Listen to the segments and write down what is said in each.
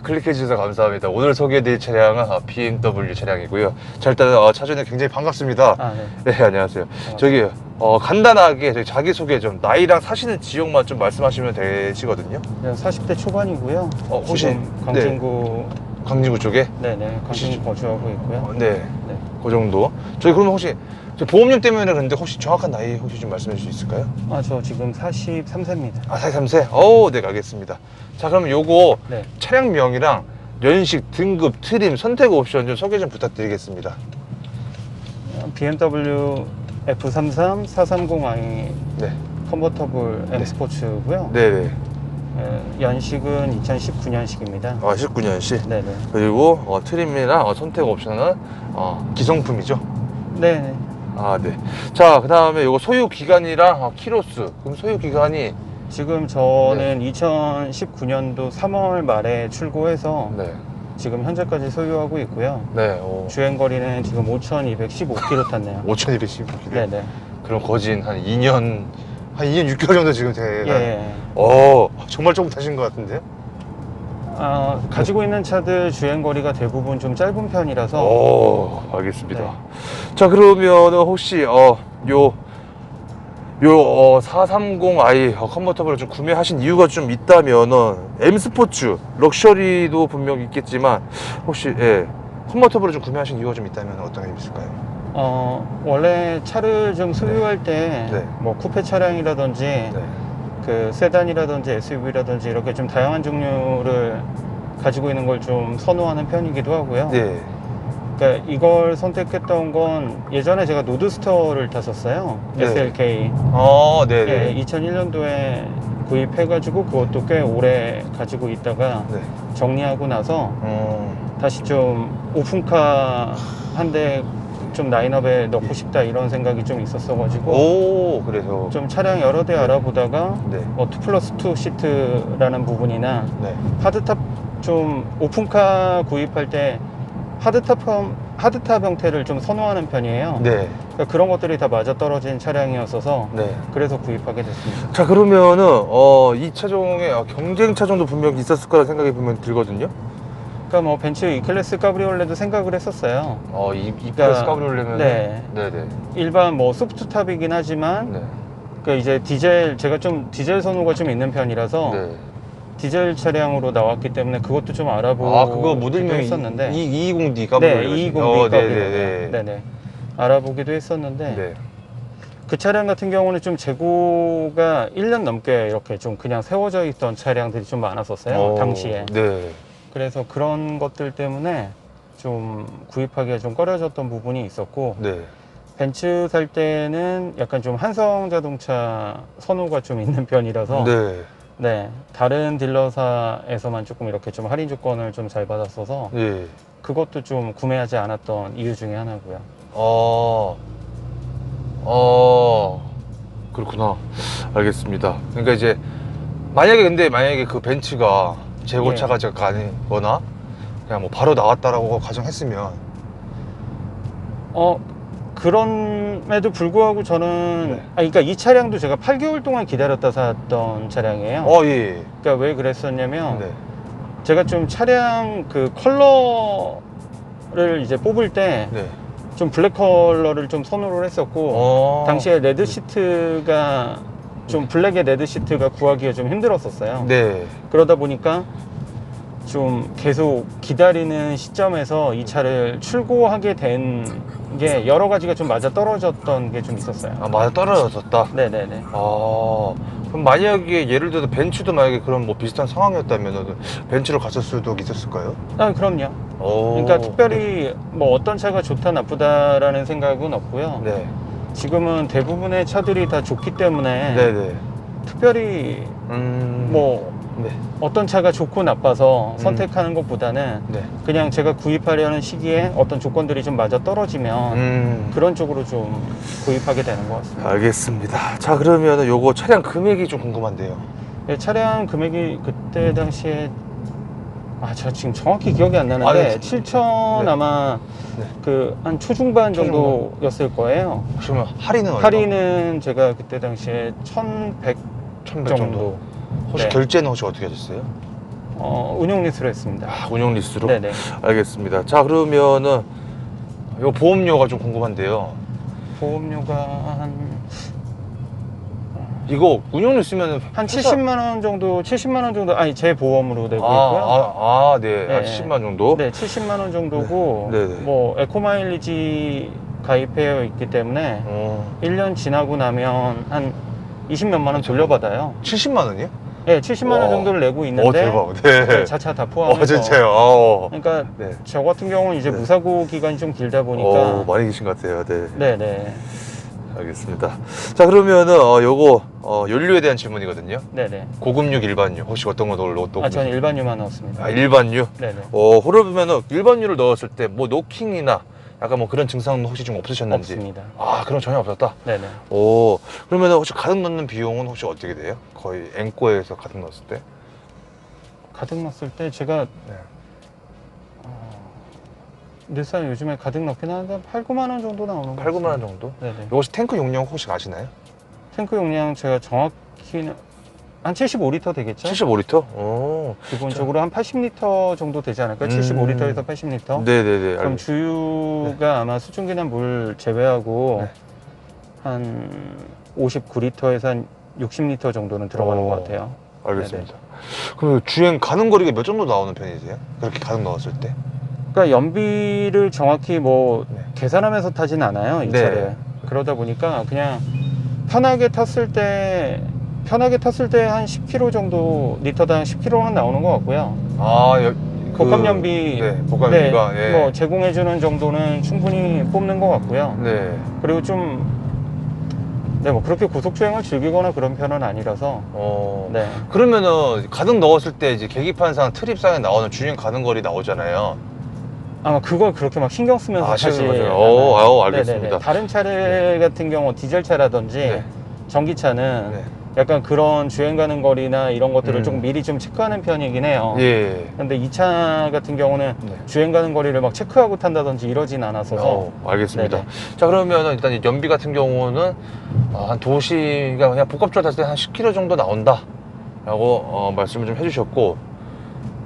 클릭해 주셔서 감사합니다. 오늘 소개해드릴 차량은 BMW 차량이고요. 자, 일단 차주님 굉장히 반갑습니다. 네. 네, 안녕하세요. 저기 간단하게 저희 자기소개 좀, 나이랑 사시는 지역만 좀 말씀하시면 되시거든요. 40대 초반이고요. 혹시 지금 광진구 광진구 쪽에? 네네, 광진구 거주하고 있고요. 네, 네. 그 정도. 저희 그러면 혹시 보험료 때문에 그런데 혹시 정확한 나이 혹시 좀 말씀해 주실 수 있을까요? 저 지금 43세입니다. 43세? 네, 알겠습니다. 자, 그럼 요거 네. 차량명이랑 연식, 등급, 트림, 선택 옵션 좀 소개 좀 부탁드리겠습니다. BMW F33 430i 네. 컨버터블 M 스포츠고요. 네네. 연식은 2019년식입니다. 19년식. 네네. 그리고 트림이랑 선택 옵션은 기성품이죠. 네네. 네. 자, 그 다음에 요거 소유 기간이랑 키로수. 그럼 소유 기간이 지금 저는 2019년도 3월 말에 출고해서 네. 지금 현재까지 소유하고 있고요. 네. 주행거리는 지금 5,215km 탔네요. 5215km. 네네. 그럼 거진 한 2년 6개월 정도 지금 제가. 예. 정말 조금 타신 것 같은데요? 가지고 있는 차들 주행거리가 대부분 좀 짧은 편이라서. 알겠습니다. 네. 자, 그러면 혹시 요 430i 컨버터블을 좀 구매하신 이유가 좀 있다면은, M 스포츠 럭셔리도 분명 있겠지만 혹시 컨버터블을 좀 구매하신 이유가 좀 있다면 어떤 게 있을까요? 원래 차를 좀 소유할 때 네. 뭐 쿠페 차량이라든지 네. 그 세단이라든지 SUV라든지 이렇게 좀 다양한 종류를 가지고 있는 걸 좀 선호하는 편이기도 하고요. 네. 그러니까 이걸 선택했던 건 예전에 제가 노드스터를 탔었어요. 네. SLK. 네네. 2001년도에 구입해가지고 그것도 꽤 오래 가지고 있다가 네. 정리하고 나서 다시 좀 오픈카 한 대 좀 라인업에 넣고 싶다 이런 생각이 좀 있었어가지고 그래서 좀 차량 여러 대 알아보다가 네. 2+2 시트라는 부분이나 네. 하드탑 좀 오픈카 구입할 때 하드탑 형태를 좀 선호하는 편이에요. 네. 그러니까 그런 것들이 다 맞아떨어진 차량이었어서 네. 그래서 구입하게 됐습니다. 자, 그러면은 이 차종에 경쟁 차종도 분명 있었을 거라 생각이 보면 들거든요. 그러니까 뭐 벤츠 E클래스 카브리올레도 생각을 했었어요. 이클래스 카브리올레면 네. 네네. 일반 뭐 소프트탑이긴 하지만 네. 그러니까 이제 제가 좀 디젤 선호가 좀 있는 편이라서 네. 디젤 차량으로 나왔기 때문에 그것도 좀 알아보고 그거 모델명 했었는데 220D 네, 카브리올레. 220D 네네. 네네. 알아보기도 했었는데 네. 그 차량 같은 경우는 좀 재고가 1년 넘게 이렇게 좀 그냥 세워져 있던 차량들이 좀 많았었어요. 당시에. 네. 그래서 그런 것들 때문에 좀 구입하기가 좀 꺼려졌던 부분이 있었고 네. 벤츠 살 때는 약간 좀 한성 자동차 선호가 좀 있는 편이라서 네. 네, 다른 딜러사에서만 조금 이렇게 좀 할인 조건을 좀 잘 받았어서 예. 그것도 좀 구매하지 않았던 이유 중에 하나고요. 그렇구나. 알겠습니다. 그러니까 이제 만약에 그 벤츠가 재고차가 아니거나 그냥 뭐 바로 나왔다라고 가정했으면 그럼에도 불구하고 저는 그러니까 이 차량도 제가 8개월 동안 기다렸다 샀던 차량이에요. 예. 그러니까 왜 그랬었냐면 네. 제가 좀 차량 그 컬러를 이제 뽑을 때 좀 네. 블랙 컬러를 좀 선호를 했었고 당시에 레드 시트가 좀 블랙의 레드 시트가 구하기가 좀 힘들었었어요. 네. 그러다 보니까 좀 계속 기다리는 시점에서 이 차를 출고하게 된 게 여러 가지가 좀 맞아 떨어졌던 게 좀 있었어요. 아, 맞아 떨어졌었다. 네네네. 아, 그럼 만약에 예를 들어서 벤츠도 만약에 그런 뭐 비슷한 상황이었다면 벤츠를 갔을 수도 있었을까요? 아, 그럼요. 오, 그러니까 특별히 뭐 어떤 차가 좋다 나쁘다라는 생각은 없고요. 네. 지금은 대부분의 차들이 다 좋기 때문에 네네. 특별히 뭐 네. 어떤 차가 좋고 나빠서 선택하는 것보다는 네. 그냥 제가 구입하려는 시기에 어떤 조건들이 좀 맞아 떨어지면 그런 쪽으로 좀 구입하게 되는 것 같습니다. 알겠습니다. 자, 그러면 요거 차량 금액이 좀 궁금한데요. 네, 차량 금액이 그때 당시에 제가 지금 정확히 기억이 안 나는데 네. 7천 네. 아마 네. 그 한 초중반 정도였을 거예요. 그러면 할인은 얼마? 할인은 제가 그때 당시에 1,100 1100 정도. 혹시 네. 결제는 혹시 어떻게 하셨어요? 운용 리스로 했습니다. 아, 운영 리스로? 네네. 알겠습니다. 자, 그러면은 요 보험료가 좀 궁금한데요. 보험료가 이거 운영 리스면은 한 70만 원 정도, 70만 원 정도, 아니 제 보험으로 내고 있고요. 네. 네. 한 10만 정도? 네, 70만 원 정도고, 네. 네네. 뭐 에코마일리지 가입되어 있기 때문에 1년 지나고 나면 한 20몇만 원 돌려받아요. 70만 원이요? 네, 70만 원 정도를 내고 있는데 대박. 네. 자차 다 포함해서. 진짜요? 그러니까 네. 저 같은 경우는 이제 네. 무사고 기간이 좀 길다 보니까. 많이 계신 것 같아요. 네. 네네. 알겠습니다. 자, 그러면은 요거 연료에 대한 질문이거든요. 네네. 고급류, 일반류 혹시 어떤 거 넣었고? 저는 일반유만 넣었습니다. 일반류? 네네. 그러면은 일반류를 넣었을 때 뭐 노킹이나 약간 뭐 그런 증상은 혹시 좀 없으셨는지? 없습니다. 그럼 전혀 없었다? 네네. 그러면은 혹시 가득 넣는 비용은 혹시 어떻게 돼요? 거의 N코에서 가득 넣었을 때? 가득 넣었을 때 제가 네. 늘상 요즘에 가득 넣긴 하는데 8, 9만 원 정도 나오는 거 8, 9만 원 정도? 네네. 혹시 탱크 용량 혹시 아시나요? 탱크 용량 제가 정확히는 한 75리터 되겠죠? 75리터? 기본적으로 한 80리터 정도 되지 않을까요? 75리터에서 80리터? 네네네. 그럼 주유가 아마 수증기나 물 제외하고 네. 한 59리터에서 한 60리터 정도는 들어가는 것 같아요. 알겠습니다. 그럼 주행 가는 거리가 몇 정도 나오는 편이세요? 그렇게 가득 넣었을 때? 그러니까 연비를 정확히 뭐 네. 계산하면서 타진 않아요, 이 네. 차를. 그러다 보니까 그냥 편하게 탔을 때 한 10km 정도, 리터당 10km는 나오는 것 같고요. 복합 연비, 네, 복합 연비가 뭐 제공해주는 정도는 충분히 뽑는 것 같고요. 네. 그리고 뭐 그렇게 고속 주행을 즐기거나 그런 편은 아니라서. 네. 그러면은 가득 넣었을 때 이제 계기판상 트립상에 나오는 주행 가는 거리 나오잖아요. 아마 그걸 그렇게 막 신경 쓰면서 신경 타지. 쓰죠. 알겠습니다. 네네네. 다른 차들 같은 경우 디젤차라든지 전기차는 네. 약간 그런 주행 가는 거리나 이런 것들을 조금 미리 좀 체크하는 편이긴 해요. 예. 근데 이 차 같은 경우는 주행 가는 거리를 막 체크하고 탄다든지 이러진 않아서. 알겠습니다. 네네. 자, 그러면 일단 이 연비 같은 경우는 한 도시가 그냥 복합적으로 탔을 때 한 10km 정도 나온다 라고 말씀을 좀 해주셨고,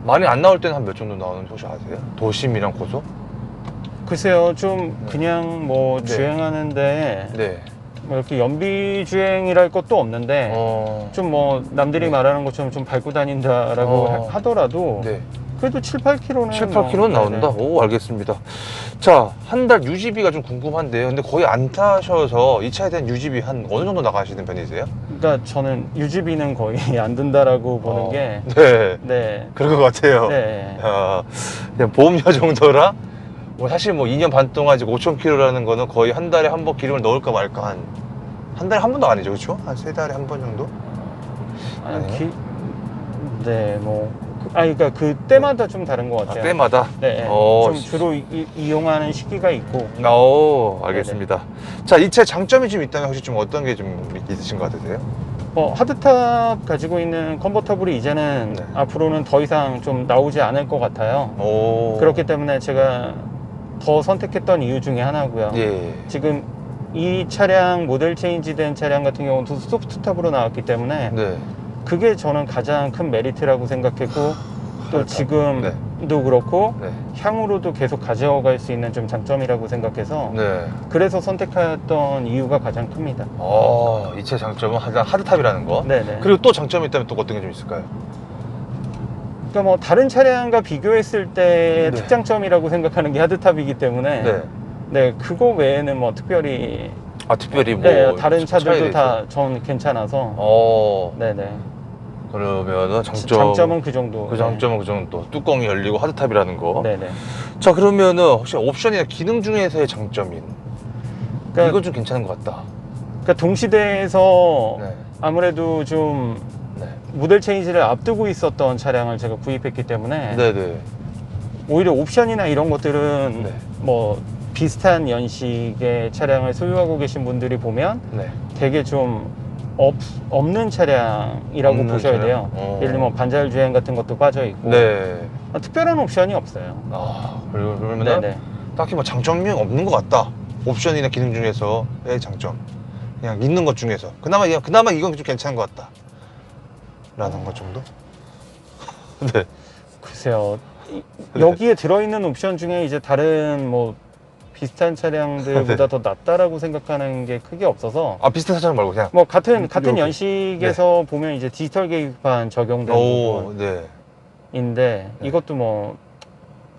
많이 안 나올 때는 한 몇 정도 나오는지 혹시 아세요? 도심이랑 고속? 글쎄요, 좀 그냥 뭐 주행하는데 네. 뭐 이렇게 연비 주행이랄 것도 없는데 좀 뭐 남들이 말하는 것처럼 좀 밟고 다닌다라고 하더라도 네. 그래도 7, 8km는 7, 8km는 나온다? 알겠습니다. 자, 한 달 유지비가 좀 궁금한데요. 근데 거의 안 타셔서 이 차에 대한 유지비 한 어느 정도 나가시는 편이세요? 그러니까 저는 유지비는 거의 안 든다라고 보는 게. 네. 그럴 것 같아요. 네. 그냥 보험료 정도라 뭐 사실 뭐 2년 반 동안 이제 5,000km라는 거는 거의 한 달에 한 번 기름을 넣을까 말까 한 달에 한 번도 아니죠, 그렇죠? 한 3달에 한 번 정도? 그러니까 그 때마다 좀 다른 것 같아요. 때마다? 네. 좀 주로 이용하는 시기가 있고. 알겠습니다. 자, 이 차에 장점이 좀 있다면 혹시 좀 어떤 게 좀 있으신 것 같으세요? 하드탑 가지고 있는 컨버터블이 이제는 앞으로는 더 이상 좀 나오지 않을 것 같아요. 그렇기 때문에 제가 더 선택했던 이유 중에 하나고요. 지금 이 차량 모델 체인지 된 차량 같은 경우는 소프트탑으로 나왔기 때문에 그게 저는 가장 큰 메리트라고 생각했고, 또 지금도 그렇고 향후로도 계속 가져갈 수 있는 좀 장점이라고 생각해서 그래서 선택했던 이유가 가장 큽니다. 이 차 장점은 하드탑이라는 거. 네네. 그리고 또 장점이 있다면 또 어떤 게 좀 있을까요? 그러니까 뭐 다른 차량과 비교했을 때 네. 특장점이라고 생각하는 게 하드탑이기 때문에 네. 네, 그거 외에는 뭐 특별히 특별히 뭐 네, 다른 차이가 차들도 있어요? 다 전 괜찮아서 네네. 그러면은 장점은 그 정도. 그 장점은 그 정도. 뚜껑이 열리고 하드탑이라는 거. 네네. 자, 그러면은 혹시 옵션이나 기능 중에서의 장점인 그러니까, 이건 좀 괜찮은 것 같다. 그러니까 동시대에서 네. 아무래도 좀 네. 모델 체인지를 앞두고 있었던 차량을 제가 구입했기 때문에 네네. 오히려 옵션이나 이런 것들은 네. 뭐 비슷한 연식의 차량을 소유하고 계신 분들이 보면 네. 되게 좀 없는 차량이라고 없는 보셔야 차량? 돼요. 예를 들면 반자율 주행 같은 것도 빠져 있고 네. 특별한 옵션이 없어요. 그러면은 네네. 딱히 뭐 장점이 없는 것 같다. 옵션이나 기능 중에서의 장점. 그냥 있는 것 중에서. 그나마 이건 좀 괜찮은 것 같다. 라는 것 정도? 네. 글쎄요. 여기에 들어있는 옵션 중에 이제 다른 뭐 비슷한 차량들보다 네. 더 낫다라고 생각하는 게 크게 없어서 비슷한 차량 말고 그냥. 뭐 같은 이렇게. 연식에서 보면 이제 디지털 계기판 적용된 네. 부분인데 네. 이것도 뭐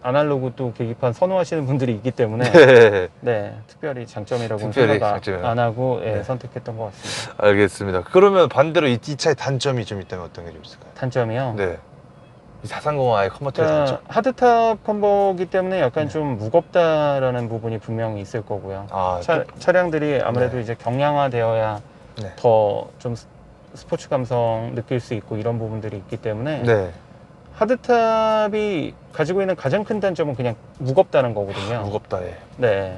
아날로그 또 계기판 선호하시는 분들이 있기 때문에 네. 네, 특별히 장점이라고 특별히 생각 장점이 안 하고 네. 선택했던 것 같습니다. 알겠습니다. 그러면 반대로 이 차의 단점이 좀 있다면 어떤 게 좀 있을까요? 단점이요? 네. 430i 컨버터의 단점. 하드탑 컴보기 때문에 약간 네. 좀 무겁다라는 부분이 분명히 있을 거고요. 차량들이 아무래도 네. 이제 경량화되어야 네. 더 좀 스포츠 감성 느낄 수 있고 이런 부분들이 있기 때문에 네. 하드탑이 가지고 있는 가장 큰 단점은 그냥 무겁다는 거거든요. 무겁다. 예. 네.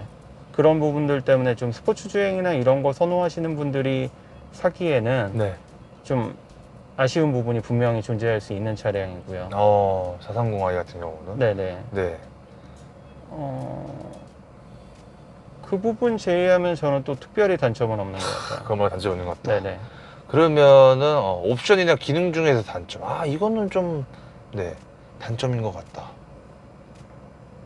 그런 부분들 때문에 좀 스포츠 주행이나 이런 거 선호하시는 분들이 사기에는 네. 좀 아쉬운 부분이 분명히 존재할 수 있는 차량이고요. 430i 같은 경우는. 네네. 네. 그 부분 제외하면 저는 또 특별히 단점은 없는 것 같아요. 그건 뭐 단점 없는 것 같다. 네네. 그러면은 옵션이나 기능 중에서 단점. 이거는 좀 단점인 것 같다.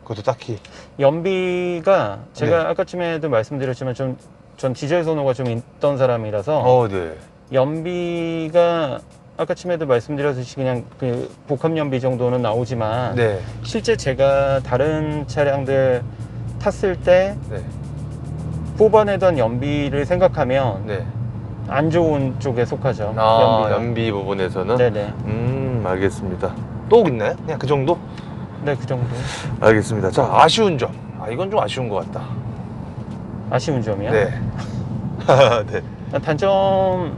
그것도 딱히. 연비가 제가 네. 아까쯤에도 말씀드렸지만 전 디젤 선호가 좀 있던 사람이라서 네. 연비가 아까쯤에도 말씀드렸듯이 그냥 그 복합 연비 정도는 나오지만 네. 실제 제가 다른 차량들 탔을 때 네. 뽑아내던 연비를 생각하면 네. 안 좋은 쪽에 속하죠. 연비가. 연비 부분에서는. 네네. 알겠습니다. 또 있나요? 그냥 그 정도? 네, 그 정도. 알겠습니다. 자, 아쉬운 점. 이건 좀 아쉬운 것 같다. 아쉬운 점이요? 네. 네. 단점에서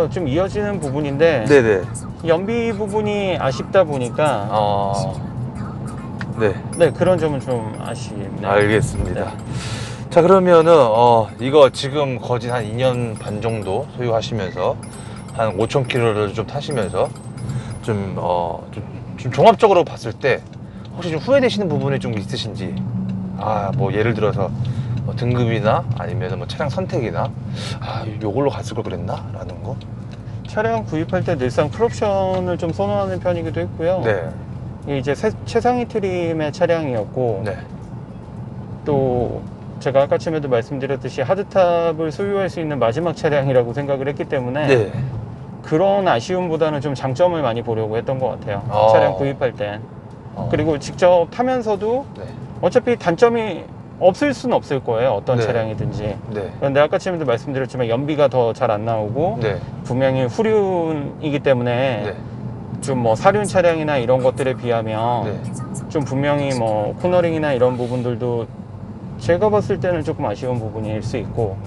좀 이어지는 부분인데 네네. 연비 부분이 아쉽다 보니까 네. 네, 그런 점은 좀 아쉽네요. 알겠습니다. 네. 자, 그러면은 이거 지금 거진 한 2년 반 정도 소유하시면서 한 5,000km를 좀 타시면서 좀 종합적으로 봤을 때 혹시 좀 후회되시는 부분이 좀 있으신지. 뭐 예를 들어서 뭐 등급이나 아니면 뭐 차량 선택이나 요걸로 갔을 걸 그랬나? 라는 거. 차량 구입할 때 늘상 풀옵션을 좀 선호하는 편이기도 했고요. 네. 이게 이제 최상위 트림의 차량이었고 네. 또 제가 아까쯤에도 말씀드렸듯이 하드탑을 소유할 수 있는 마지막 차량이라고 생각을 했기 때문에 네. 그런 아쉬움보다는 좀 장점을 많이 보려고 했던 것 같아요. 차량 구입할 땐. 그리고 직접 타면서도 네. 어차피 단점이 없을 수는 없을 거예요. 어떤 네. 차량이든지. 네. 그런데 아까쯤에도 말씀드렸지만 연비가 더 잘 안 나오고 네. 분명히 후륜이기 때문에 네. 좀 뭐 사륜 차량이나 이런 것들에 비하면 네. 좀 분명히 뭐 코너링이나 이런 부분들도 제가 봤을 때는 조금 아쉬운 부분일 수 있고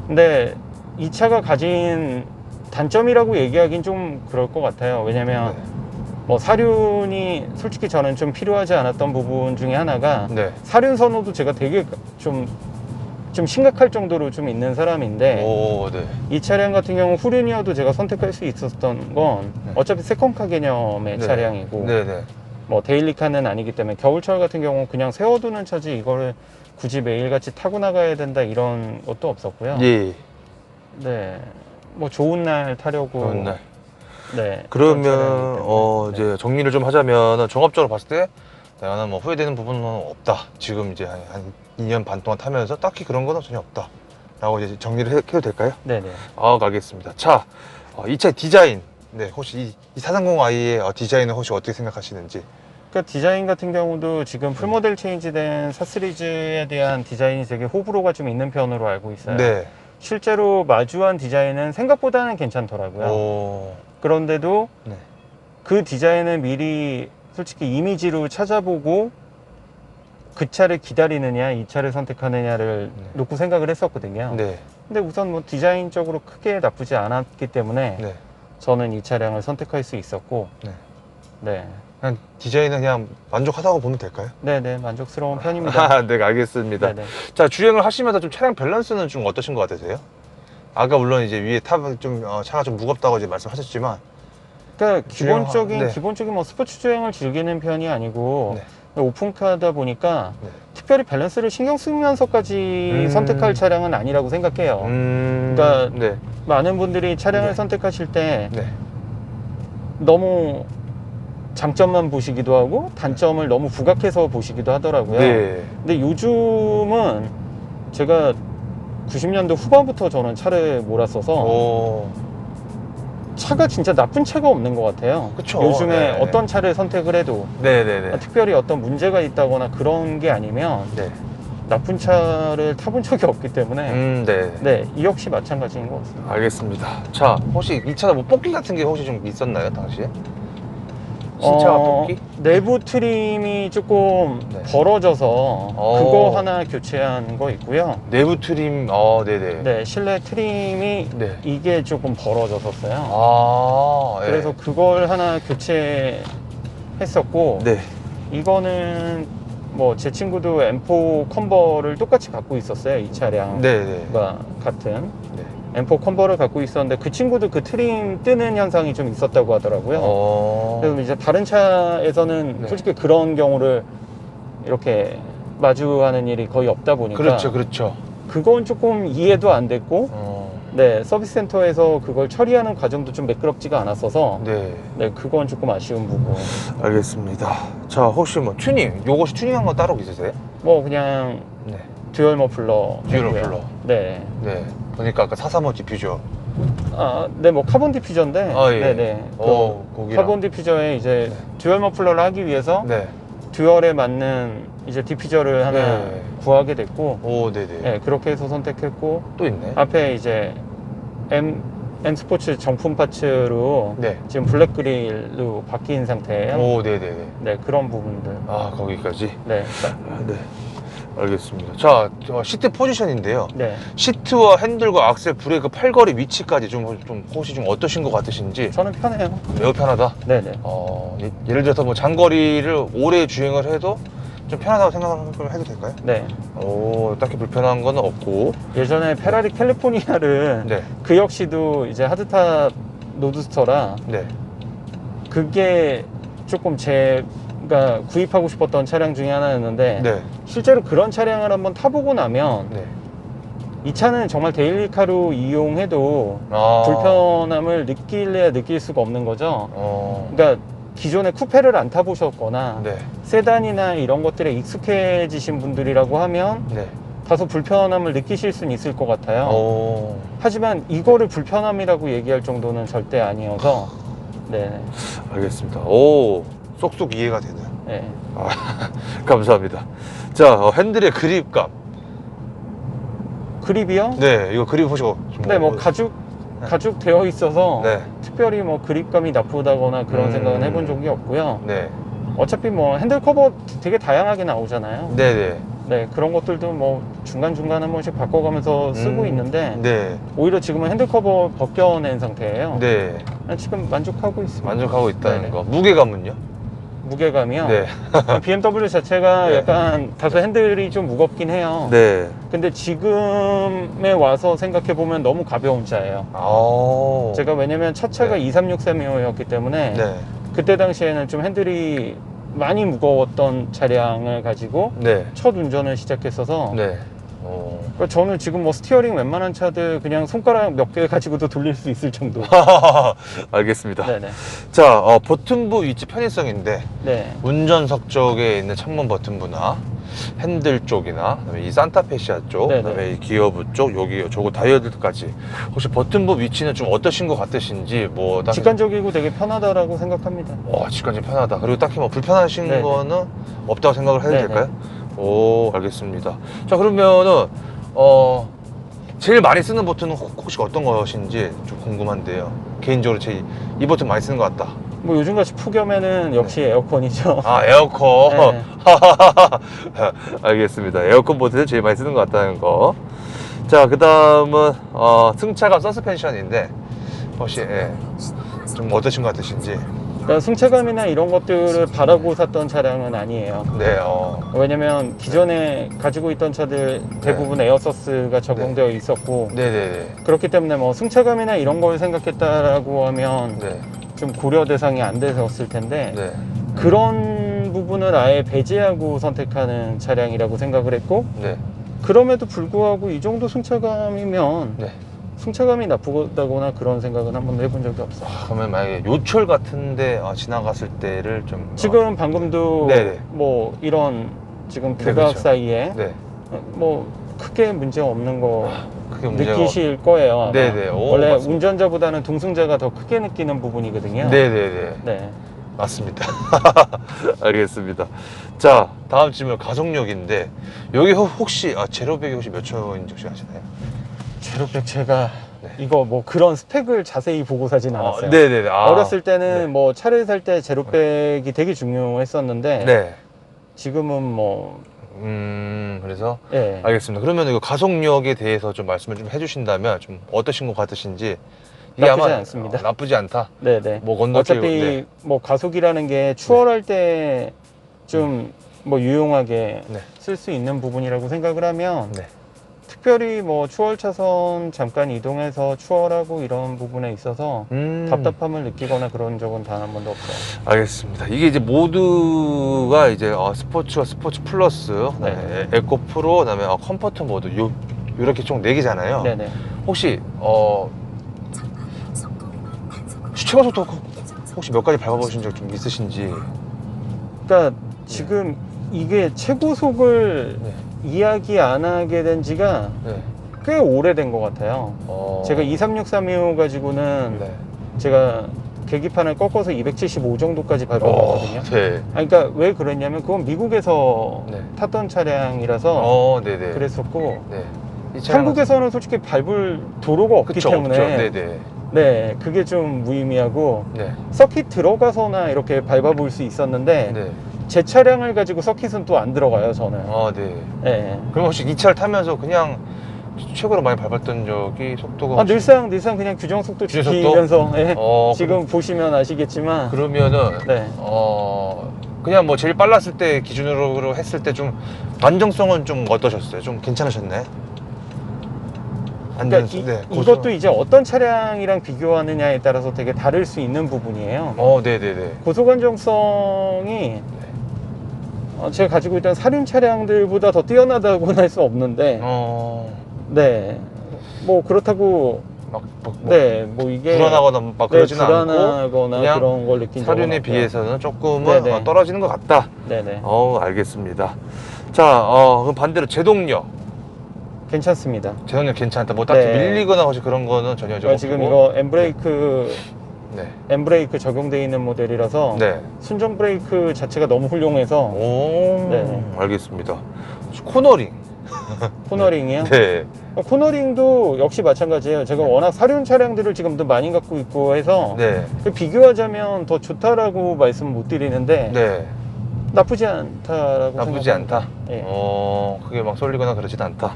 근데 이 차가 가진 단점이라고 얘기하긴 좀 그럴 것 같아요. 왜냐면 뭐 사륜이 솔직히 저는 좀 필요하지 않았던 부분 중에 하나가 네. 사륜 선호도 제가 되게 좀 심각할 정도로 좀 있는 사람인데 네. 이 차량 같은 경우 후륜이어도 제가 선택할 수 있었던 건 어차피 세컨카 개념의 네. 차량이고 네네. 뭐 데일리카는 아니기 때문에 겨울철 같은 경우 그냥 세워두는 차지 이거를 굳이 매일같이 타고 나가야 된다 이런 것도 없었고요. 예. 네, 뭐 좋은 날 타려고. 좋은 날. 네. 그러면 네. 이제 정리를 좀 하자면 종합적으로 봤을 때 나는 뭐 후회되는 부분은 없다. 지금 이제 한 2년 반 동안 타면서 딱히 그런 건 전혀 없다. 라고 이제 정리를 해도 될까요? 네네. 알겠습니다. 자, 이 차의 디자인 네, 혹시 이 430i의 디자인은 혹시 어떻게 생각하시는지? 그러니까 디자인 같은 경우도 지금 풀모델 체인지된 4 시리즈에 대한 디자인이 되게 호불호가 좀 있는 편으로 알고 있어요. 네. 실제로 마주한 디자인은 생각보다는 괜찮더라고요. 오. 그런데도 네. 그 디자인을 미리 솔직히 이미지로 찾아보고 그 차를 기다리느냐 이 차를 선택하느냐를 네. 놓고 생각을 했었거든요. 네. 근데 우선 뭐 디자인적으로 크게 나쁘지 않았기 때문에 네. 저는 이 차량을 선택할 수 있었고 네. 네. 그냥 디자인은 그냥 만족하다고 보면 될까요? 네네 만족스러운 편입니다. 네, 알겠습니다. 네네. 자, 주행을 하시면서 좀 차량 밸런스는 좀 어떠신 것 같으세요? 아까 물론 이제 위에 탑은 좀 차가 좀 무겁다고 이제 말씀하셨지만, 그러니까 네. 기본적인 뭐 스포츠 주행을 즐기는 편이 아니고 네. 오픈카다 보니까 네. 특별히 밸런스를 신경 쓰면서까지 선택할 차량은 아니라고 생각해요. 그러니까 네. 많은 분들이 차량을 네. 선택하실 때 네. 너무 장점만 보시기도 하고 단점을 너무 부각해서 보시기도 하더라고요. 네. 근데 요즘은 제가 90년대 후반부터 저는 차를 몰았어서 오. 차가 진짜 나쁜 차가 없는 것 같아요. 그쵸. 요즘에 네. 어떤 차를 선택을 해도 네네네. 특별히 어떤 문제가 있다거나 그런 게 아니면 네. 나쁜 차를 타본 적이 없기 때문에 네. 네, 이 역시 마찬가지인 것 같습니다. 알겠습니다. 자, 혹시 이 차가 뭐 뽑기 같은 게 혹시 좀 있었나요, 당시에? 신차가 뽑기? 내부 트림이 조금 네. 벌어져서 그거 하나 교체한 거 있고요. 내부 트림, 네네. 네, 실내 트림이 네. 이게 조금 벌어졌었어요. 아, 그래서 그걸 하나 교체했었고 네. 이거는 뭐 제 친구도 M4 컨버를 똑같이 갖고 있었어요. 이 차량과 네네. 같은 네. M4 컨버를 갖고 있었는데 그 친구도 그 트림 뜨는 현상이 좀 있었다고 하더라고요. 그래서 이제 다른 차에서는 네. 솔직히 그런 경우를 이렇게 마주하는 일이 거의 없다 보니까 그렇죠, 그렇죠. 그건 조금 이해도 안 됐고 네, 서비스 센터에서 그걸 처리하는 과정도 좀 매끄럽지가 않았어서 네. 네, 그건 조금 아쉬운 부분. 알겠습니다. 자, 혹시 뭐 튜닝, 요것이 튜닝한 거 따로 있으세요? 뭐 그냥 네. 듀얼 머플러 듀얼 했고요. 머플러. 네. 네. 보니까 아까 435 디퓨저. 네, 뭐 카본 디퓨저인데 아, 예. 네네. 거기랑. 카본 디퓨저에 이제 듀얼 머플러를 하기 위해서 네. 듀얼에 맞는 이제 디퓨저를 하나 네. 구하게 됐고 네네. 네, 그렇게 해서 선택했고 또 있네. 앞에 이제 M 스포츠 정품 파츠로 네. 지금 블랙 그릴로 바뀐 상태예요. 네네네. 네, 그런 부분들. 거기까지. 네. 네. 알겠습니다. 자, 시트 포지션인데요. 네. 시트와 핸들과 악셀, 브레이크, 팔걸이 위치까지 좀 혹시 좀 어떠신 것 같으신지? 저는 편해요. 매우 편하다. 네네. 예를 들어서 뭐 장거리를 오래 주행을 해도 좀 편하다고 생각을 해도 될까요? 네. 딱히 불편한 건 없고. 예전에 페라리 캘리포니아를 네. 그 역시도 이제 하드탑 로드스터라 네. 그게 조금 제가 구입하고 싶었던 차량 중에 하나였는데 네. 실제로 그런 차량을 한번 타보고 나면 네. 이 차는 정말 데일리카로 이용해도 불편함을 느낄래야 느낄 수가 없는 거죠. 그러니까 기존에 쿠페를 안 타보셨거나 네. 세단이나 이런 것들에 익숙해지신 분들이라고 하면 네. 다소 불편함을 느끼실 수는 있을 것 같아요. 하지만 이거를 불편함이라고 얘기할 정도는 절대 아니어서 네. 알겠습니다. 쏙쏙 이해가 되네요. 네. 감사합니다. 자, 핸들의 그립감. 그립이요? 네, 이거 그립 보시고. 네, 뭐 가죽 되어 있어서 네. 특별히 뭐 그립감이 나쁘다거나 그런 생각은 해본 적이 없고요. 네. 어차피 뭐 핸들 커버 되게 다양하게 나오잖아요. 네네. 네, 그런 것들도 뭐 중간중간 한 번씩 바꿔가면서 쓰고 있는데 네. 오히려 지금은 핸들 커버 벗겨낸 상태예요. 네. 지금 만족하고 있습니다. 만족하고 있다는 네네. 거. 무게감은요? 무게감이요? 네. BMW 자체가 네. 약간 다소 핸들이 좀 무겁긴 해요. 네. 근데 지금에 와서 생각해보면 너무 가벼운 차예요. 제가 왜냐면 차가 네. 2363이었기 때문에 네. 그때 당시에는 좀 핸들이 많이 무거웠던 차량을 가지고 네. 첫 운전을 시작했어서 네. 그러니까 저는 지금 뭐 스티어링 웬만한 차들 그냥 손가락 몇 개 가지고도 돌릴 수 있을 정도. 알겠습니다. 네네. 자, 버튼부 위치 편의성인데 네. 운전석 쪽에 있는 창문 버튼부나 핸들 쪽이나 그다음에 이 산타페시아 쪽, 네네. 그다음에 이 기어부 쪽, 여기 저거 다이어드까지 혹시 버튼부 위치는 좀 어떠신 것 같으신지 뭐 딱히- 직관적이고 되게 편하다라고 생각합니다. 직관이 편하다. 그리고 딱히 뭐 불편하신 네네. 거는 없다고 생각을 해도 네네. 될까요? 오, 알겠습니다. 자, 그러면은 제일 많이 쓰는 버튼은 혹시 어떤 것인지 좀 궁금한데요. 개인적으로 이 버튼 많이 쓰는 것 같다. 뭐 요즘같이 폭염에는 역시 에어컨이죠. 아, 에어컨. 네. 알겠습니다. 에어컨 버튼을 제일 많이 쓰는 것 같다는 거. 자, 그 다음은 승차감 서스펜션인데 혹시 좀 어떠신 것 같으신지. 그러니까 승차감이나 이런 것들을 바라고 샀던 차량은 아니에요. 네, 왜냐면 기존에 가지고 있던 차들 대부분 에어서스가 적용되어 있었고, 네네네. 그렇기 때문에 뭐 승차감이나 이런 걸 생각했다라고 하면 네. 좀 고려 대상이 안 되었을 텐데, 네. 그런 부분을 아예 배제하고 선택하는 차량이라고 생각을 했고, 네. 그럼에도 불구하고 이 정도 승차감이면 네. 승차감이 나쁘다거나 그런 생각은 한 번도 해본 적이 없어요. 그러면 만약에 요철 같은데 지나갔을 때를 좀 지금 방금도 네네. 뭐 이런 지금 네, 교각 그렇죠. 사이에 네. 뭐 크게 문제 없는 거 그게 문제가 느끼실 거예요. 아마. 네네. 오, 원래 맞습니다. 운전자보다는 동승자가 더 크게 느끼는 부분이거든요. 네네네. 네. 맞습니다. 알겠습니다. 자, 다음 질문 가속력인데 여기 혹시 제로백이 혹시 몇 초인지 혹시 아시나요? 제로백 제가 네. 이거 뭐 그런 스펙을 자세히 보고 사진 않았어요. 네네네. 어렸을 때는 네. 뭐 차를 살 때 제로백이 되게 중요했었는데 네. 지금은 뭐 그래서 예. 알겠습니다. 그러면 이거 가속력에 대해서 좀 말씀을 좀 해주신다면 좀 어떠신 것 같으신지. 이게 나쁘지 아마 않습니다. 나쁘지 않다. 네네. 뭐 건너뛰고, 어차피 네. 뭐 가속이라는 게 추월할 때 좀 뭐 유용하게 네. 쓸 수 있는 부분이라고 생각을 하면 네. 특별히 뭐 추월 차선 잠깐 이동해서 추월하고 이런 부분에 있어서 답답함을 느끼거나 그런 적은 단 한 번도 없어요. 알겠습니다. 이게 이제 모두가 이제 스포츠와 스포츠 플러스, 네. 에코 프로, 그다음에 컴포트 모드 요렇게 총 4개잖아요. 네네. 혹시 최고 속도 혹시 몇 가지 밟아보신 적 좀 있으신지? 그러니까 지금 이게 최고속을 네. 이야기 안 하게 된 지가 네. 꽤 오래된 것 같아요. 제가 23632 가지고는 네. 제가 계기판을 꺾어서 275 정도까지 밟아봤거든요. 네. 그러니까 왜 그랬냐면 그건 미국에서 네. 탔던 차량이라서 네네. 그랬었고, 네. 이 차량은- 한국에서는 솔직히 밟을 도로가 없기 그쵸, 때문에 없죠. 네네. 네, 그게 좀 무의미하고 네. 서킷 들어가서나 이렇게 밟아볼 수 있었는데 네. 제 차량을 가지고 서킷은 또 안 들어가요, 저는. 네. 네. 그럼 혹시 이 차를 타면서 그냥 최고로 많이 밟았던 적이 속도가 혹시- 늘상 그냥 규정 속도 규정 속도? 지키면서 예. 어, 지금 보시면 아시겠지만 그러면은 네. 그냥 뭐 제일 빨랐을 때 기준으로 했을 때 좀 안정성은 좀 어떠셨어요? 좀 괜찮으셨나요? 그러니까 네, 이것도 이제 어떤 차량이랑 비교하느냐에 따라서 되게 다를 수 있는 부분이에요. 네네네. 고속 안정성이 제가 가지고 있던 사륜 차량들보다 더 뛰어나다고는 할 수 없는데 네. 뭐 그렇다고 네, 뭐 이게 불안하거나 막 그러지는 않고 불안하거나 그냥 그런 걸 느낀 적은 사륜에 없고요. 비해서는 조금은 네네. 떨어지는 것 같다. 네네. 알겠습니다. 자, 그럼 반대로 제동력 괜찮습니다. 괜찮다. 뭐 딱히 네. 밀리거나 혹시 그런 거는 전혀 그러니까 지금 이거 엠브레이크 적용되어 있는 모델이라서 네. 순정 브레이크 자체가 너무 훌륭해서 네. 알겠습니다. 코너링. 코너링이요? 네. 코너링도 역시 마찬가지예요. 제가 워낙 사륜 차량들을 지금도 많이 갖고 있고 해서 네. 비교하자면 더 좋다라고 말씀 못 드리는데 네. 나쁘지 않다라고 나쁘지 생각합니다. 않다. 예. 그게 막 쏠리거나 그러진 않다.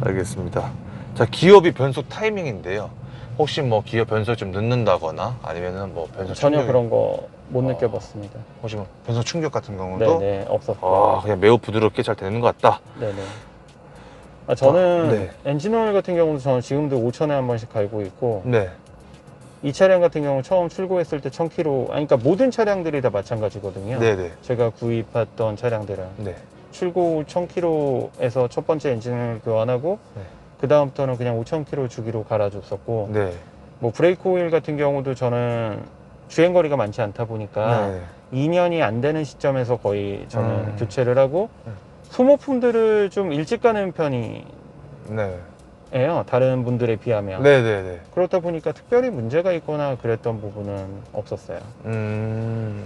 알겠습니다. 자, 기어비 변속 타이밍인데요. 혹시 뭐 기어 변속 좀 늦는다거나 아니면은 뭐 변속 전혀 충격이- 그런 거 못 느껴봤습니다. 혹시 뭐 변속 충격 같은 경우도 네네, 없었고. 그냥 매우 부드럽게 잘 되는 것 같다. 네네. 저는 네. 엔진오일 같은 경우도 저는 지금도 5,000에 한 번씩 갈고 있고, 네. 이 차량 같은 경우 처음 출고했을 때 1000km, 그러니까 모든 차량들이 다 마찬가지거든요. 네네. 제가 구입했던 차량들은 네. 출고 후 1000km에서 첫 번째 엔진을 교환하고 네. 그 다음부터는 그냥 5000km 주기로 갈아줬었고, 네. 뭐 브레이크 오일 같은 경우도 저는 주행거리가 많지 않다 보니까 네. 2년이 안 되는 시점에서 거의 저는 교체를 하고 소모품들을 좀 일찍 가는 편이에요. 네. 다른 분들에 비하면. 네네네. 그렇다 보니까 특별히 문제가 있거나 그랬던 부분은 없었어요.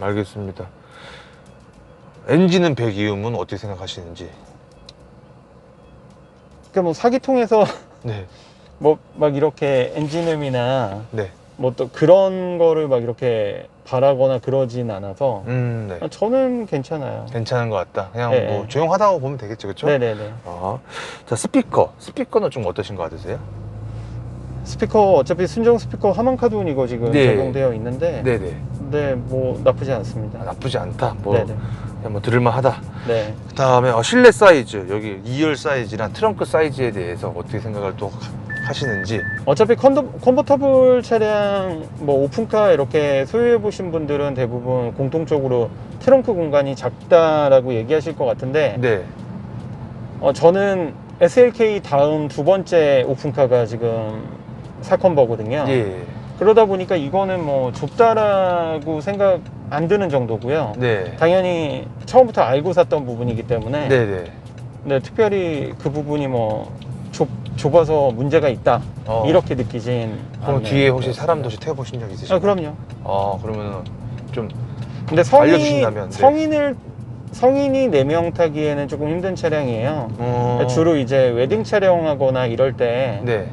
알겠습니다. 엔진은 배기음은 어떻게 생각하시는지? 그러니까 뭐 사기통에서 네. 뭐 막 이렇게 엔진음이나 네. 뭐 또 그런 거를 막 이렇게 바라거나 그러진 않아서 네. 저는 괜찮아요. 괜찮은 것 같다. 그냥 네, 뭐 네. 조용하다고 보면 되겠죠, 그렇죠? 네네네. 자, 스피커는 좀 어떠신 것 같으세요? 스피커 어차피 순정 스피커 하만카돈 이거 지금 네. 적용되어 있는데 네네. 근데 뭐 나쁘지 않습니다. 나쁘지 않다. 뭐 네네. 그냥 뭐 들을만하다. 네. 그 다음에 실내 사이즈, 여기 2열 사이즈랑 트렁크 사이즈에 대해서 어떻게 생각을 또 하시는지. 어차피 컨버터블 차량 뭐 오픈카 이렇게 소유해 보신 분들은 대부분 공통적으로 트렁크 공간이 작다라고 얘기하실 것 같은데 네. 저는 SLK 다음 두 번째 오픈카가 지금 사컨버거든요. 예. 그러다 보니까 이거는 뭐 좁다라고 생각 안 드는 정도고요. 네. 당연히 처음부터 알고 샀던 부분이기 때문에 네네. 네, 특별히 그 부분이 뭐 좁아서 문제가 있다 이렇게 느끼진 그럼 않네요. 뒤에 혹시 사람도 혹시 태워보신 적 있으신가요? 그럼요. 그러면은 좀 근데 알려주신다면, 네. 성인이 4명 타기에는 조금 힘든 차량이에요. 주로 이제 웨딩 촬영하거나 이럴 때 네.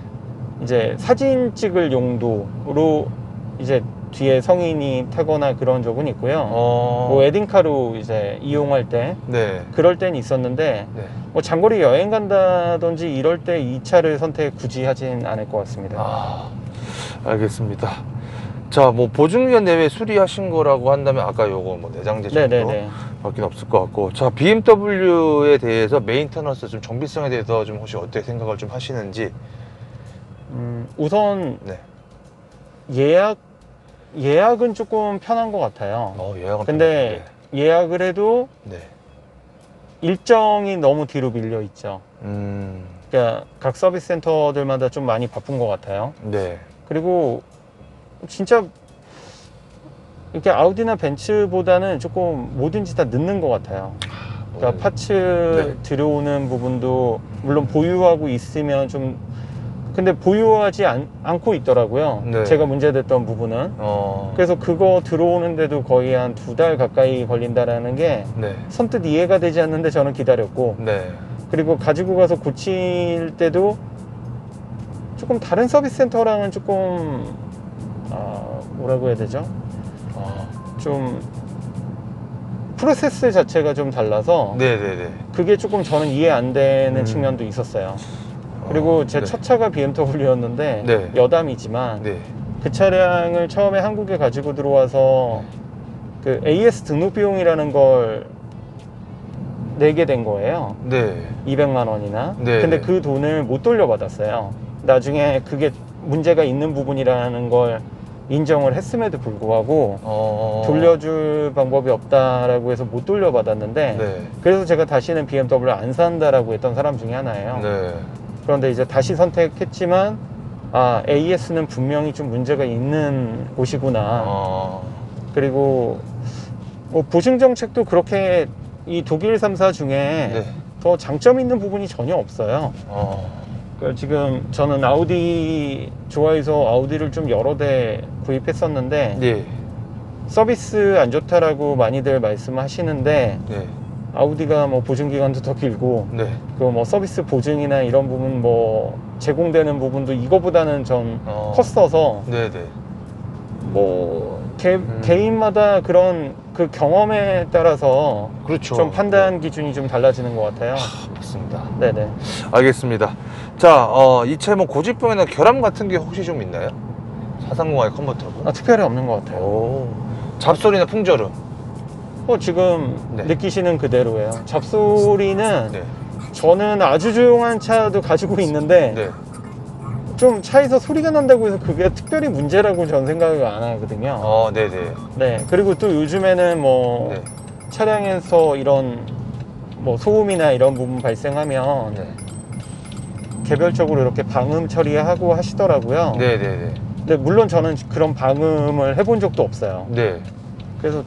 이제 사진 찍을 용도로 이제 뒤에 성인이 타거나 그런 적은 있고요. 뭐 웨딩카로 이제 이용할 때 네. 그럴 땐 있었는데 네. 뭐 장거리 여행 간다든지 이럴 때 이 차를 선택 굳이 하진 않을 것 같습니다. 알겠습니다. 자, 뭐 보증기간 내외 수리하신 거라고 한다면 아까 요거 뭐 내장재 정도 네네네. 밖에 없을 것 같고, 자, BMW에 대해서 메인터넌스 좀 정비성에 대해서 좀 혹시 어떻게 생각을 좀 하시는지. 우선 네. 예약은 조금 편한 것 같아요. 예약은 근데 예약을 해도 네. 일정이 너무 뒤로 밀려 있죠. 네. 그러니까 각 서비스 센터들마다 좀 많이 바쁜 것 같아요. 네. 그리고 진짜 이렇게 아우디나 벤츠보다는 조금 뭐든지 다 늦는 것 같아요. 그러니까 파츠 네. 들여오는 부분도 물론 보유하고 있으면 좀 근데 보유하지 않고 있더라고요. 네. 제가 문제됐던 부분은. 그래서 그거 들어오는데도 거의 한 2달 가까이 걸린다라는 게 네. 선뜻 이해가 되지 않는데 저는 기다렸고 네. 그리고 가지고 가서 고칠 때도 조금 다른 서비스 센터랑은 조금 뭐라고 해야 되죠? 좀 프로세스 자체가 좀 달라서 네네네. 그게 조금 저는 이해 안 되는 측면도 있었어요. 그리고 제 네. 첫 차가 BMW였는데 네. 여담이지만 네. 그 차량을 처음에 한국에 가지고 들어와서 그 AS 등록 비용이라는 걸 내게 된 거예요. 네. 200만 원이나. 네. 근데 그 돈을 못 돌려받았어요. 나중에 그게 문제가 있는 부분이라는 걸 인정을 했음에도 불구하고 돌려줄 방법이 없다라고 해서 못 돌려받았는데 네. 그래서 제가 다시는 BMW를 안 산다라고 했던 사람 중에 하나예요. 네. 그런데 이제 다시 선택했지만 AS는 분명히 좀 문제가 있는 곳이구나. 그리고 뭐 보증 정책도 그렇게 이 독일 3사 중에 네. 더 장점 있는 부분이 전혀 없어요. 그러니까 지금 저는 아우디 좋아해서 아우디를 좀 여러 대 구입했었는데 네. 서비스 안 좋다라고 많이들 말씀하시는데 네. 아우디가 뭐 보증 기간도 더 길고 네. 그 뭐 서비스 보증이나 이런 부분 뭐 제공되는 부분도 이거보다는 전 컸어서 네네. 뭐 개인마다 그런 그 경험에 따라서 그렇죠. 좀 판단 기준이 좀 달라지는 것 같아요. 맞습니다. 네네. 알겠습니다. 자, 이 차에 뭐 고집병이나 결함 같은 게 혹시 좀 있나요? 430i 컨버터블? 특별히 없는 것 같아요. 잡소리나 풍절음? 지금 네. 느끼시는 그대로예요. 잡소리는 네. 저는 아주 조용한 차도 가지고 있는데 네. 좀 차에서 소리가 난다고 해서 그게 특별히 문제라고 저는 생각을 안 하거든요. 네네. 네. 그리고 또 요즘에는 뭐 네. 차량에서 이런 뭐 소음이나 이런 부분 발생하면 네. 개별적으로 이렇게 방음 처리하고 하시더라고요. 네네네. 근데 물론 저는 그런 방음을 해본 적도 없어요. 네. 그래서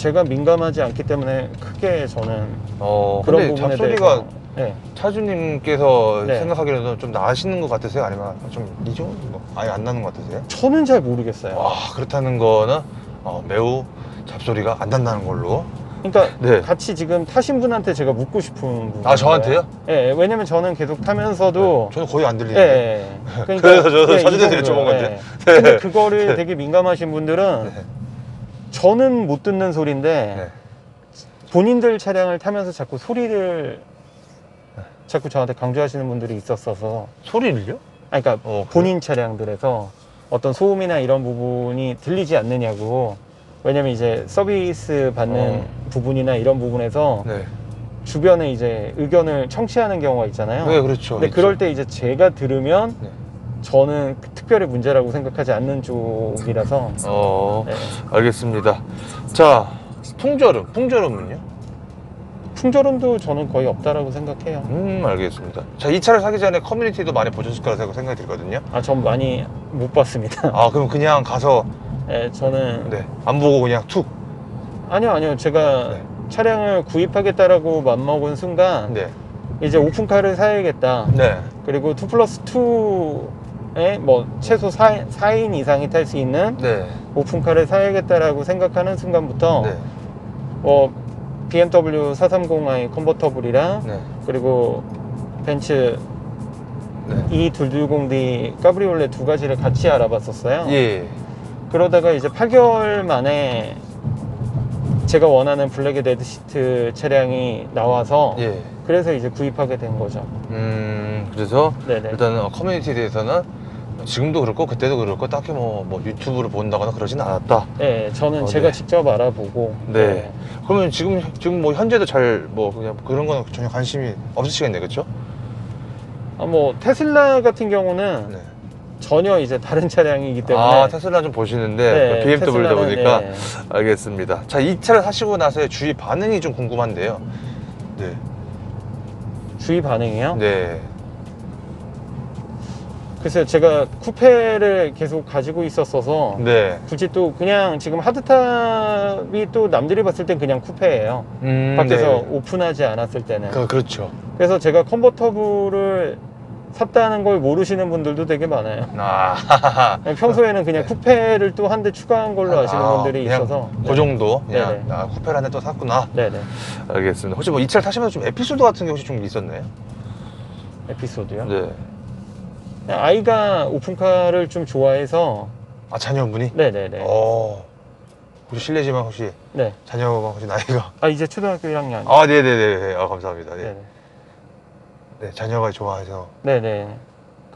제가 민감하지 않기 때문에 크게 저는 그런 근데 부분에 잡소리가 대해서 네. 차주님께서 네. 생각하기로는 좀 나시는 것 같으세요? 아니면 좀 이죠? 아예 안 나는 것 같으세요? 저는 잘 모르겠어요. 와, 그렇다는 거는 매우 잡소리가 안 난다는 걸로. 그러니까 네. 같이 지금 타신 분한테 제가 묻고 싶은 부분. 아, 저한테요? 예, 왜냐면 저는 계속 타면서도 저는 거의 안 예, 들리는데. 예. 그러니까 그래서 저도 이 차주한테 정도요. 여쭤본 건데. 예. 근데 그거를 되게 민감하신 분들은 네. 저는 못 듣는 소리인데 네. 본인들 차량을 타면서 자꾸 소리를 자꾸 저한테 강조하시는 분들이 있었어서. 소리를요? 아니, 그러니까 그래요? 본인 차량들에서 어떤 소음이나 이런 부분이 들리지 않느냐고. 왜냐면 이제 서비스 받는 부분이나 이런 부분에서 네. 주변에 이제 의견을 청취하는 경우가 있잖아요. 네, 그렇죠. 근데 있죠. 그럴 때 이제 제가 들으면 네. 저는 특별히 문제라고 생각하지 않는 쪽이라서. 네. 알겠습니다. 자, 풍절음은요? 풍절음도 저는 거의 없다라고 생각해요. 알겠습니다. 자, 이 차를 사기 전에 커뮤니티도 많이 보셨을 거라고 생각이 들거든요. 전 많이 못 봤습니다. 그럼 그냥 가서 네, 저는 안 보고 그냥 툭. 아니요. 제가 네. 차량을 구입하겠다라고 맘먹은 순간 네. 이제 오픈카를 사야겠다. 네. 그리고 2+2에 뭐 최소 4인 이상이 탈 수 있는 네. 오픈카를 사야겠다라고 생각하는 순간부터 네. BMW 430i 컨버터블이랑 네. 그리고 벤츠 네. E220D 까브리올레 두 가지를 같이 알아봤었어요. 예. 그러다가 이제 8개월 만에 제가 원하는 블랙의 레드시트 차량이 나와서 예. 그래서 이제 구입하게 된 거죠. 그래서 네네. 일단은 커뮤니티에 대해서는 지금도 그렇고 그때도 그렇고 딱히 뭐 유튜브를 본다거나 그러진 않았다. 네, 저는 제가 네. 직접 알아보고. 네. 그러면 지금 뭐 현재도 잘 뭐 그냥 그런 거는 전혀 관심이 없으시겠네, 그렇죠? 뭐 테슬라 같은 경우는 네. 전혀 이제 다른 차량이기 때문에. 테슬라 좀 보시는데 네, BMW다 테슬라는, 보니까 네. 알겠습니다. 자, 이 차를 사시고 나서의 주위 반응이 좀 궁금한데요. 네. 주위 반응이요? 네. 글쎄요, 제가 쿠페를 계속 가지고 있었어서 네. 굳이 또 그냥 지금 하드탑이 또 남들이 봤을 땐 그냥 쿠페예요. 밖에서 네. 오픈하지 않았을 때는. 그렇죠. 그래서 제가 컨버터블을 샀다는 걸 모르시는 분들도 되게 많아요. 평소에는 그냥 네. 쿠페를 또 한 대 추가한 걸로 아시는 분들이 그냥 있어서. 그 정도 그냥 네네. 쿠페를 한 대 또 샀구나. 네네. 알겠습니다. 혹시 뭐 이 차를 타시면서 좀 에피소드 같은 게 혹시 좀 있었나요? 에피소드요? 네. 그냥 아이가 오픈카를 좀 좋아해서. 자녀분이? 네네네. 혹시 실례지만 혹시 네. 자녀가 혹시 나이가? 이제 초등학교 1학년. 네네네. 감사합니다. 네. 네네. 네, 자녀가 좋아해서. 네네.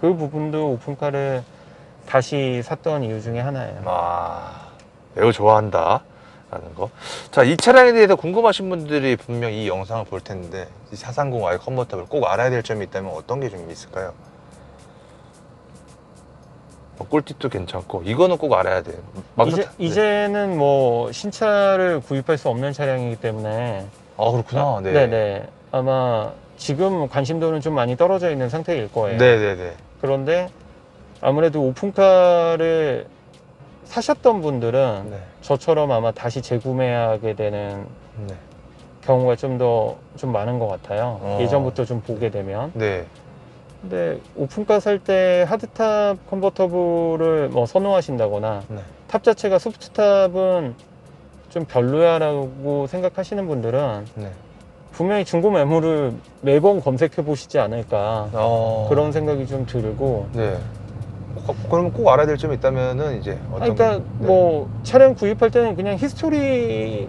그 부분도 오픈카를 다시 샀던 이유 중에 하나예요. 매우 좋아한다 라는 거. 자, 이 차량에 대해서 궁금하신 분들이 분명 이 영상을 볼 텐데 이 430i 컨버터블 꼭 알아야 될 점이 있다면 어떤 게 좀 있을까요? 꿀팁도 괜찮고 이거는 꼭 알아야 돼요. 이제는 뭐 신차를 구입할 수 없는 차량이기 때문에. 그렇구나. 네. 네네. 아마 지금 관심도는 좀 많이 떨어져 있는 상태일 거예요. 네네네. 그런데 아무래도 오픈카를 사셨던 분들은 네. 저처럼 아마 다시 재구매하게 되는 네. 경우가 좀 많은 것 같아요. 예전부터 좀 보게 되면. 네. 근데 오픈카 살 때 하드탑 컨버터블을 뭐 선호하신다거나 네. 탑 자체가 소프트탑은 좀 별로야라고 생각하시는 분들은 네. 분명히 중고 매물을 매번 검색해 보시지 않을까 그런 네. 생각이 좀 들고. 네. 그러면 꼭 알아야 될 점이 있다면은 이제 어떤 그러니까 뭐 차량 구입할 때는 그냥 히스토리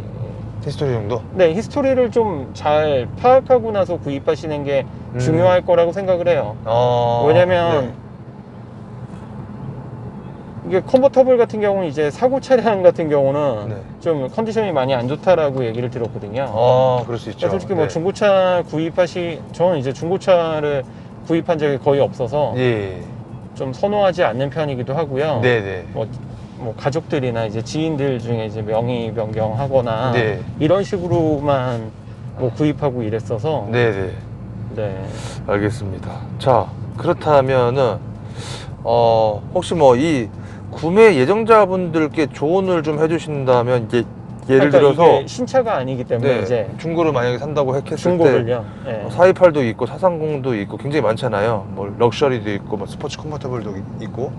정도? 네, 히스토리를 좀 잘 파악하고 나서 구입하시는 게 중요할 거라고 생각을 해요. 왜냐면 이게 컨버터블 같은 경우는 이제 사고 차량 같은 경우는 좀 컨디션이 많이 안 좋다라고 얘기를 들었거든요. 그럴 수 있죠. 솔직히 뭐 중고차 저는 이제 중고차를 구입한 적이 거의 없어서 좀 선호하지 않는 편이기도 하고요. 네네. 뭐 가족들이나 이제 지인들 중에 이제 명의 변경하거나 네. 이런 식으로만 뭐 구입하고 이랬어서. 네네. 네. 알겠습니다. 자, 그렇다면은 혹시 뭐 이 구매 예정자분들께 조언을 좀 해주신다면 이제 예를 그러니까 들어서 이게 신차가 아니기 때문에 네, 이제 중고를 만약에 산다고 했을 때 중고를요. 네. 428도 있고 430도 있고 굉장히 많잖아요. 뭐 럭셔리도 있고 뭐 스포츠 컨버터블도 있고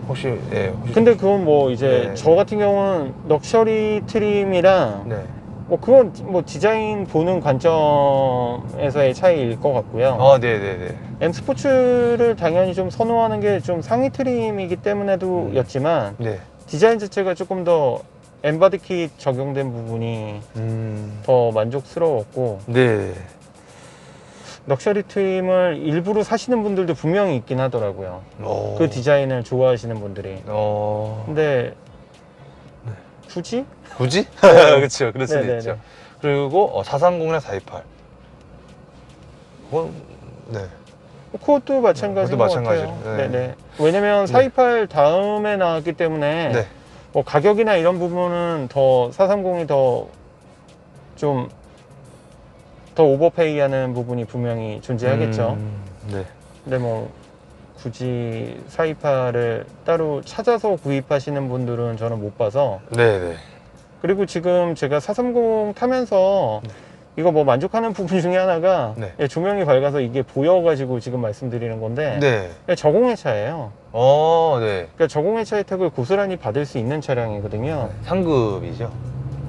혹시 혹시 근데 그건 뭐 이제 네. 저 같은 경우는 럭셔리 트림이랑 네. 뭐 그건 뭐 디자인 보는 관점에서의 차이일 것 같고요. 네네네. M 스포츠를 당연히 좀 선호하는 게 좀 상위 트림이기 때문에도 였지만 네. 디자인 자체가 조금 더 엠바디킷 적용된 부분이 더 만족스러웠고 네. 럭셔리 트림을 일부러 사시는 분들도 분명히 있긴 하더라고요. 그 디자인을 좋아하시는 분들이. 근데 굳이? 굳이? 네. 그렇죠. 그럴 수도 네네네. 있죠. 그리고 430이나 428. 그건 네. 그것도 마찬가지인 그것도 것 같아요. 마찬가지로, 네. 네네. 왜냐면 428 다음에 나왔기 때문에 네. 뭐 가격이나 이런 부분은 더 430이 더 좀 더 오버페이하는 부분이 분명히 존재하겠죠. 네. 근데 뭐 굳이 428을 따로 찾아서 구입하시는 분들은 저는 못 봐서. 네네. 그리고 지금 제가 430 타면서 이거 뭐 만족하는 부분 중에 하나가 네. 조명이 밝아서 이게 보여가지고 지금 말씀드리는 건데 네. 저공해차예요. 네. 그러니까 저공해차 혜택을 고스란히 받을 수 있는 차량이거든요. 상급이죠.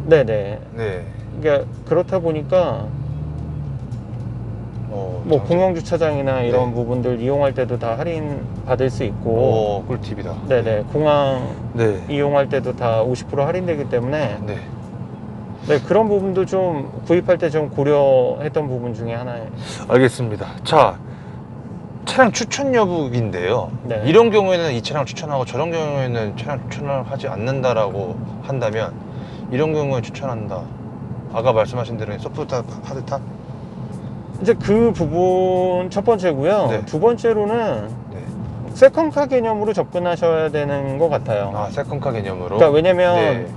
네네. 네. 그러니까 그렇다 보니까 뭐 공영 주차장이나 이런 네. 부분들 이용할 때도 다 할인 받을 수 있고. 꿀팁이다. 네네. 공항 네. 이용할 때도 다 50% 할인되기 때문에 네. 네, 그런 부분도 좀 구입할 때 좀 고려했던 부분 중에 하나예요. 알겠습니다. 자, 차량 추천 여부인데요. 네. 이런 경우에는 이 차량 추천하고 저런 경우에는 차량 추천을 하지 않는다라고 한다면 이런 경우에 추천한다. 아까 말씀하신 대로 소프트탑, 하드탑? 이제 그 부분 첫 번째고요. 네. 두 번째로는 네. 세컨카 개념으로 접근하셔야 되는 것 같아요. 세컨카 개념으로. 그러니까 왜냐면 네.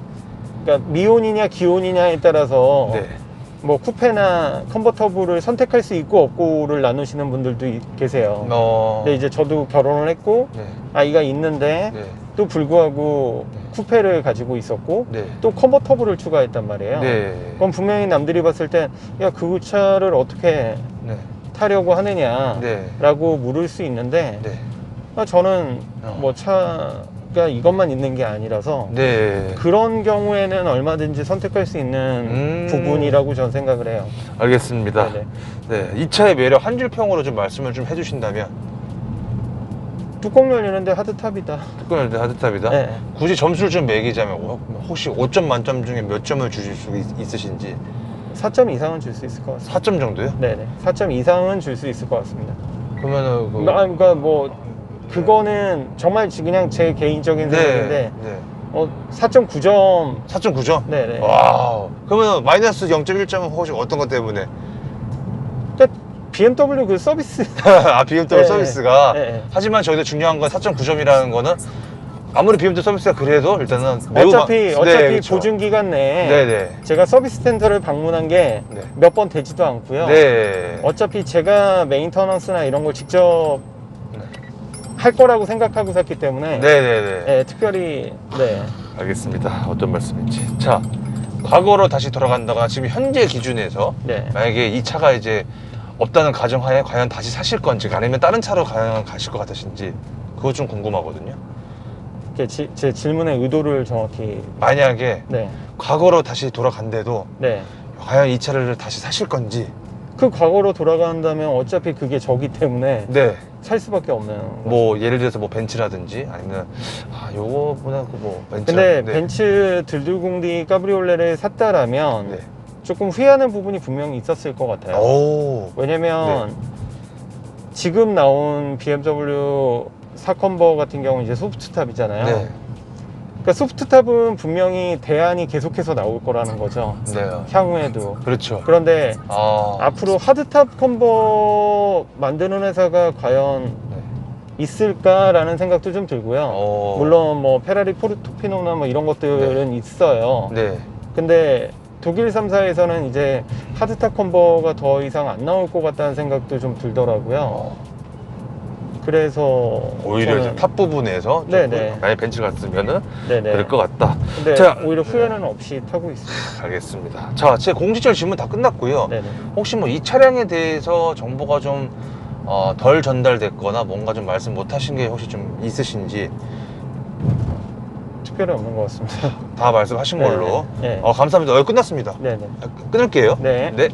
그러니까 미혼이냐 기혼이냐에 따라서 네. 뭐 쿠페나 컨버터블을 선택할 수 있고 없고를 나누시는 분들도 계세요. 근데 이제 저도 결혼을 했고 네. 아이가 있는데 네. 또 불구하고 쿠페를 가지고 있었고 네. 또 컨버터블을 추가했단 말이에요. 네. 그럼 분명히 남들이 봤을 땐 야, 그 차를 어떻게 네. 타려고 하느냐 네. 라고 물을 수 있는데 네. 저는 뭐 차가 이것만 있는 게 아니라서 네. 그런 경우에는 얼마든지 선택할 수 있는 부분이라고 저는 생각을 해요. 알겠습니다. 네네. 네. 이 차의 매력 한 줄평으로 좀 말씀을 좀 해주신다면. 뚜껑 열리는데 하드탑이다. 뚜껑 열릴 때 하드탑이다? 네. 굳이 점수를 좀 매기자면 혹시 5점 만점 중에 몇 점을 주실 수 있으신지. 4점 이상은 줄 수 있을 것 같습니다. 4점 정도요? 네네. 4점 이상은 줄 수 있을 것 같습니다. 그러면은 그러니까 뭐 그거는 정말 그냥 제 개인적인 생각인데 네. 4.9점. 4.9점? 네네. 와우. 그러면 마이너스 0.1점은 혹시 어떤 것 때문에? 그러니까 BMW 그 서비스. BMW 네, 서비스가. 네. 하지만 저희도 중요한 건 4.9점이라는 거는 아무리 BMW 서비스가 그래도 일단은 매우 어차피 그렇죠. 보증 기간 내에 네네. 제가 서비스 센터를 방문한 게 몇 번 되지도 않고요. 네. 어차피 제가 메인터넌스나 이런 걸 직접 할 거라고 생각하고 샀기 때문에 네네네. 네, 특별히 네. 알겠습니다. 어떤 말씀인지. 자, 과거로 다시 돌아간다가 지금 현재 기준에서 네. 만약에 이 차가 이제 없다는 가정하에 과연 다시 사실 건지 아니면 다른 차로 과연 가실 것 같으신지 그거 좀 궁금하거든요. 제 질문의 의도를 정확히. 만약에 네. 과거로 다시 돌아간대도 네. 과연 이 차를 다시 사실 건지. 그 과거로 돌아간다면 어차피 그게 저기 때문에 네. 살 수밖에 없는. 뭐 예를 들어서 뭐 벤츠라든지 아니면 요거보다 뭐 벤츠. 근데 네. 벤츠 들들공디 까브리올레를 샀다라면 네. 조금 후회하는 부분이 분명히 있었을 것 같아요. 오. 왜냐면 지금 나온 BMW 4컨버 같은 경우는 이제 소프트탑이잖아요. 네. 그러니까 소프트탑은 분명히 대안이 계속해서 나올 거라는 거죠. 네. 향후에도. 그렇죠. 그런데 아. 앞으로 하드탑 컨버 만드는 회사가 과연 있을까라는 생각도 좀 들고요. 물론 뭐 페라리 포르토피노나 뭐 이런 것들은 있어요. 네. 근데 독일 3사에서는 이제 하드탑 컨버가 더 이상 안 나올 것 같다는 생각도 좀 들더라고요. 그래서 오히려 이제 저는- 탑 부분에서 좀 네네. 만약 벤츠를 갔으면은 네네. 그럴 것 같다. 근데 자, 오히려 후회는 없이 타고 있습니다. 알겠습니다. 자, 제 공식적인 질문 다 끝났고요. 네네. 혹시 뭐 이 차량에 대해서 정보가 좀 덜 전달됐거나 뭔가 좀 말씀 못 하신 게 혹시 좀 있으신지 특별히 없는 것 같습니다. 다 말씀하신 걸로. 네. 감사합니다. 끝났습니다. 네네. 끊을게요. 네. 네.